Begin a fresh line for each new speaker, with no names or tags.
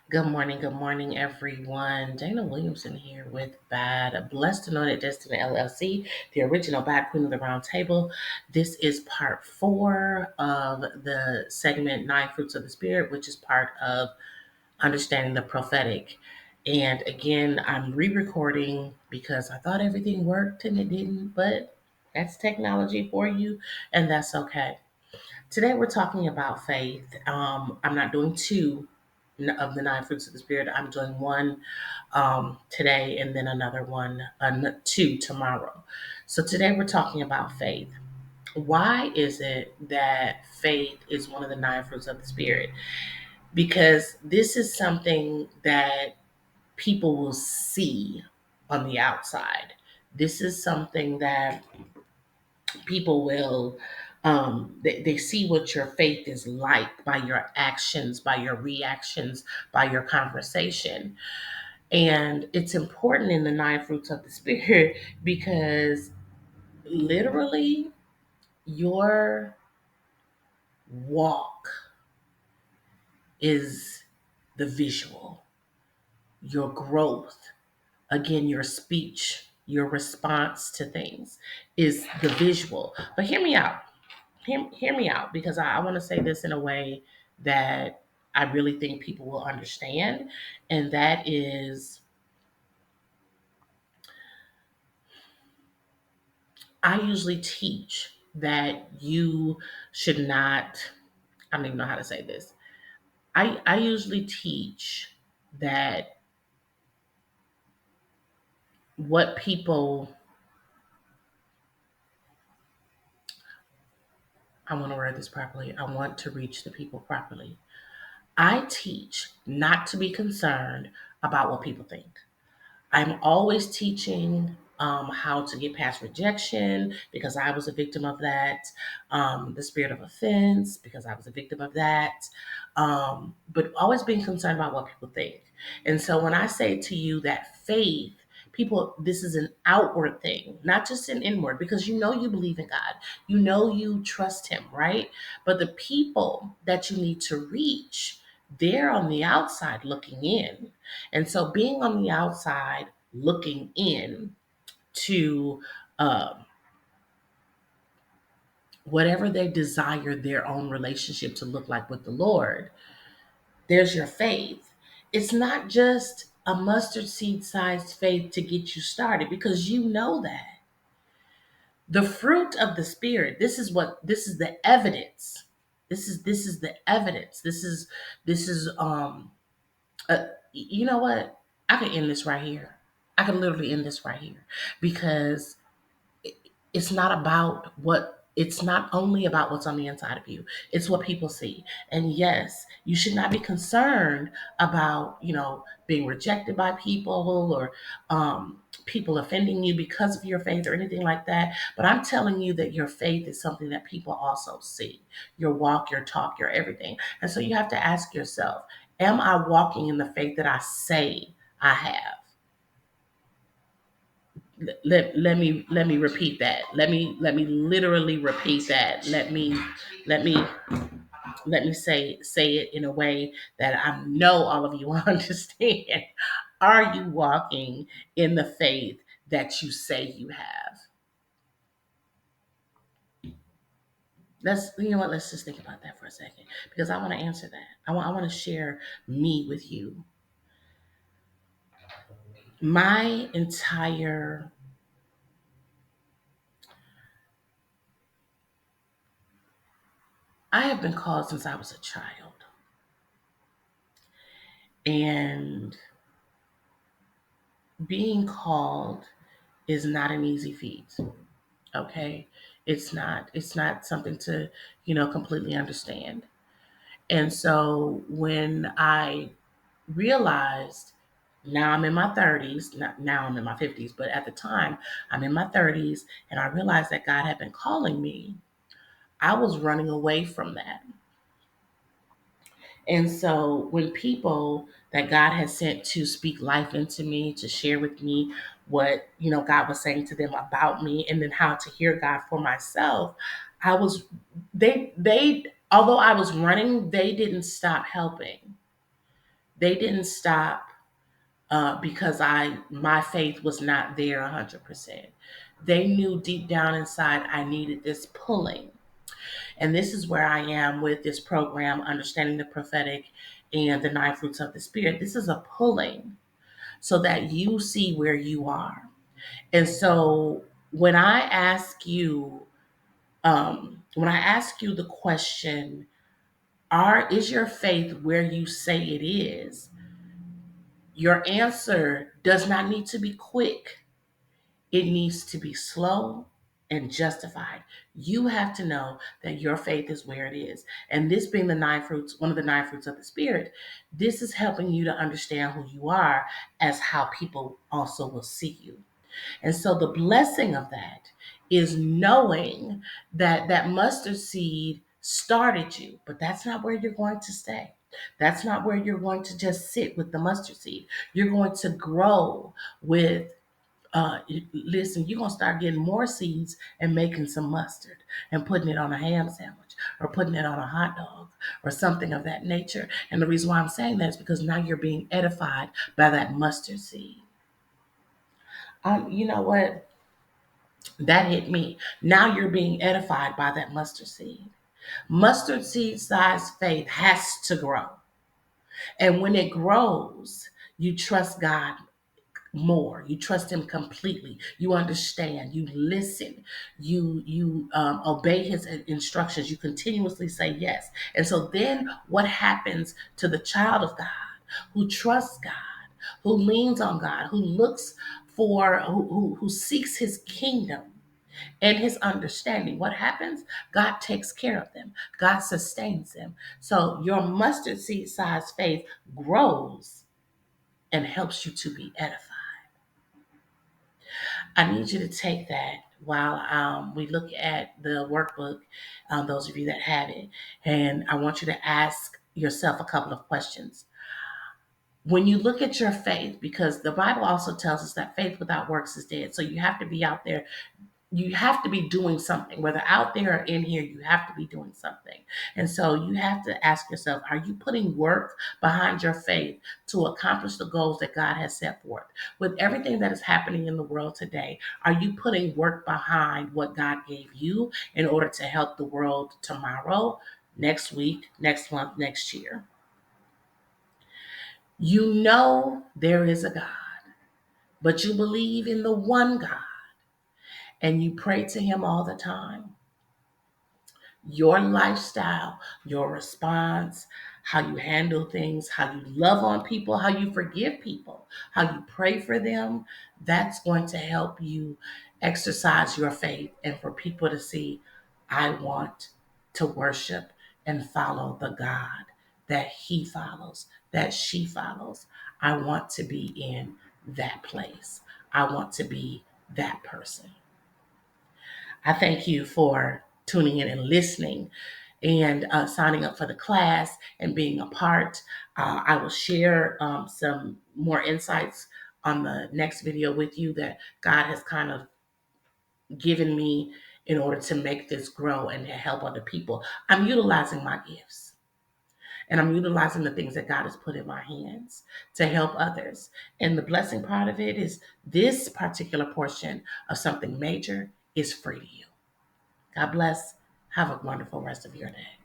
Good morning, everyone. Dana Williamson here with B.A.D, Blessed Anointed Destiny LLC, the original B.A.D Queen of the Round Table. This is part 4 of the segment Nine Fruits of the Spirit, which is part of Understanding the Prophetic. And again, I'm re-recording because I thought everything worked and it didn't, but that's technology for you, and that's okay. Today we're talking about faith. I'm not doing two of the nine fruits of the spirit. I'm doing one today and then another one, two tomorrow. So today we're talking about faith. Why is it that faith is one of the nine fruits of the spirit? Because this is something that people will see on the outside. This is something that people will they see what your faith is like by your actions, by your reactions, by your conversation. And it's important in the nine fruits of the spirit because literally your walk is the visual, your growth, again, your speech, your response to things is the visual. But hear me out. Hear me out because I want to say this in a way that I really think people will understand. And that is, I usually teach that you should not, I don't even know how to say this. I usually teach that what people, I want to word this properly, I want to reach the people properly. I teach not to be concerned about what people think. I'm always teaching how to get past rejection because I was a victim of that, the spirit of offense because I was a victim of that, but always being concerned about what people think. And so when I say to you that faith, people, this is an outward thing, not just an inward, because you know you believe in God, you know you trust Him, right? But the people that you need to reach, they're on the outside looking in. And so being on the outside looking in to um, whatever they desire their own relationship to look like with the Lord, there's your faith. It's not just a mustard seed sized faith to get you started because you know that. The fruit of the spirit, this is the evidence. This is the evidence. This is you know what? I could end this right here. I could literally end this right here because it's not about what it's not only about what's on the inside of you, it's what people see. And yes, you should not be concerned about being rejected by people or people offending you because of your faith or anything like that. But I'm telling you that your faith is something that people also see, your walk, your talk, your everything. And so you have to ask yourself, am I walking in the faith that I say I have? Let me repeat that. Let me literally repeat that. Let me let me say it in a way that I know all of you understand. Are you walking in the faith that you say you have? Let's just think about that for a second because I want to answer that. I want to share me with you. My entire I have been called since I was a child. And being called is not an easy feat. Okay. It's not something to, completely understand. And so when I realized, now I'm in my 30s, not now I'm in my 50s, but at the time I'm in my 30s, and I realized that God had been calling me, I was running away from that. And so when people that God has sent to speak life into me, to share with me what, God was saying to them about me and then how to hear God for myself, I was they although I was running, they didn't stop helping. They didn't stop because my faith was not there 100%. They knew deep down inside I needed this pulling. And this is where I am with this program, Understanding the Prophetic and the Nine Fruits of the Spirit. This is a pulling so that you see where you are. And so when I ask you the question, is your faith where you say it is? Your answer does not need to be quick. It needs to be slow and justified. You have to know that your faith is where it is. And this being the nine fruits, one of the nine fruits of the Spirit, this is helping you to understand who you are as how people also will see you. And so the blessing of that is knowing that that mustard seed started you, but that's not where you're going to stay. That's not where you're going to just sit with the mustard seed. You're going to grow with listen, you're gonna start getting more seeds and making some mustard and putting it on a ham sandwich or putting it on a hot dog or something of that nature. And the reason why I'm saying that is because now you're being edified by that mustard seed. You know what? That hit me. Now you're being edified by that mustard seed. Mustard seed size faith has to grow. And when it grows, you trust God more. You trust him completely. You understand. You listen. You obey his instructions. You continuously say yes. And so then what happens to the child of God who trusts God, who leans on God, who looks for, who seeks his kingdom and his understanding? What happens? God takes care of them. God sustains them. So your mustard seed size faith grows and helps you to be edified. I need you to take that while we look at the workbook, those of you that have it, and I want you to ask yourself a couple of questions. When you look at your faith, because the Bible also tells us that faith without works is dead. So you have to be out there, you have to be doing something, whether out there or in here, you have to be doing something. And so you have to ask yourself, are you putting work behind your faith to accomplish the goals that God has set forth? With everything that is happening in the world today, are you putting work behind what God gave you in order to help the world tomorrow, next week, next month, next year? You know there is a God, but you believe in the one God and you pray to him all the time. Your lifestyle, your response, how you handle things, how you love on people, how you forgive people, how you pray for them, that's going to help you exercise your faith and for people to see, I want to worship and follow the God that he follows, that she follows. I want to be in that place. I want to be that person. I thank you for tuning in and listening and signing up for the class and being a part. I will share some more insights on the next video with you that God has kind of given me in order to make this grow and to help other people. I'm utilizing my gifts and I'm utilizing the things that God has put in my hands to help others. And the blessing part of it is this particular portion of something major is free to you. God bless. Have a wonderful rest of your day.